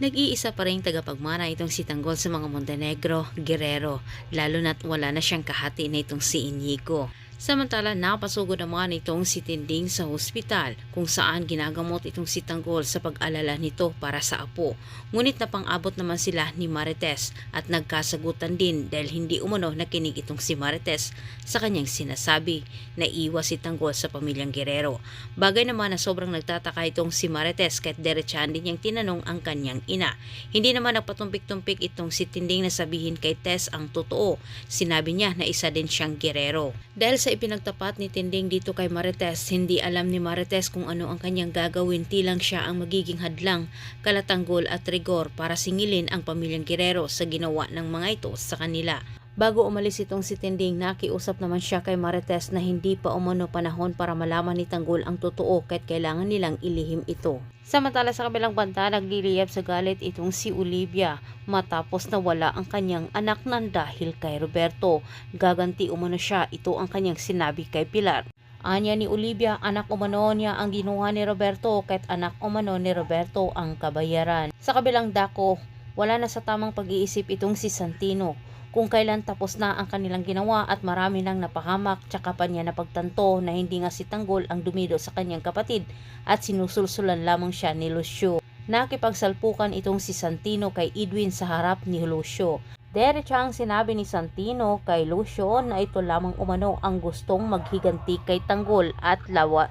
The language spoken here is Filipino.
Nag-iisa pa ring tagapagmana itong si Tanggol sa mga Montenegro, Guerrero, lalo na't wala na siyang kahati na itong si Inigo. Samantala, napasugod naman itong si Tinding sa hospital kung saan ginagamot itong si Tanggol sa pag-alala nito para sa apo. Ngunit napang-abot naman sila ni Marites at nagkasagutan din dahil hindi umano nakinig itong si Marites sa kanyang sinasabi na iwas si Tanggol sa pamilyang Guerrero. Bagay naman na sobrang nagtataka itong si Marites kahit diretsahan din niyang tinanong ang kanyang ina. Hindi naman nagpatumpik-tumpik itong si Tinding na sabihin kay Tess ang totoo. Sinabi niya na isa din siyang Guerrero. Dahil sa ipinagtapat ni Tinding dito kay Marites, hindi alam ni Marites kung ano ang kanyang gagawin, tilang siya ang magiging hadlang, kalatanggol at rigor para singilin ang pamilyang Guerrero sa ginawa ng mga ito sa kanila. Bago umalis itong si Tinding, nakiusap naman siya kay Marites na hindi pa umano panahon para malaman ni Tanggol ang totoo kahit kailangan nilang ilihim ito. Samantala sa kabilang banda, nagliliyab sa galit itong si Olivia matapos na wala ang kanyang anak nang dahil kay Roberto. Gaganti umano siya, ito ang kanyang sinabi kay Pilar. Anya ni Olivia, anak umano niya ang ginawa ni Roberto kahit anak umano ni Roberto ang kabayaran. Sa kabilang dako, wala na sa tamang pag-iisip itong si Santino kung kailan tapos na ang kanilang ginawa at marami nang napahamak, tsaka pa niya napagtanto na hindi nga si Tanggol ang dumido sa kanyang kapatid at sinusulsulan lamang siya ni Lucio. Nakipagsalpukan itong si Santino kay Edwin sa harap ni Lucio. Diretsang sinabi ni Santino kay Lucio na ito lamang umano ang gustong maghiganti kay Tanggol at lawa.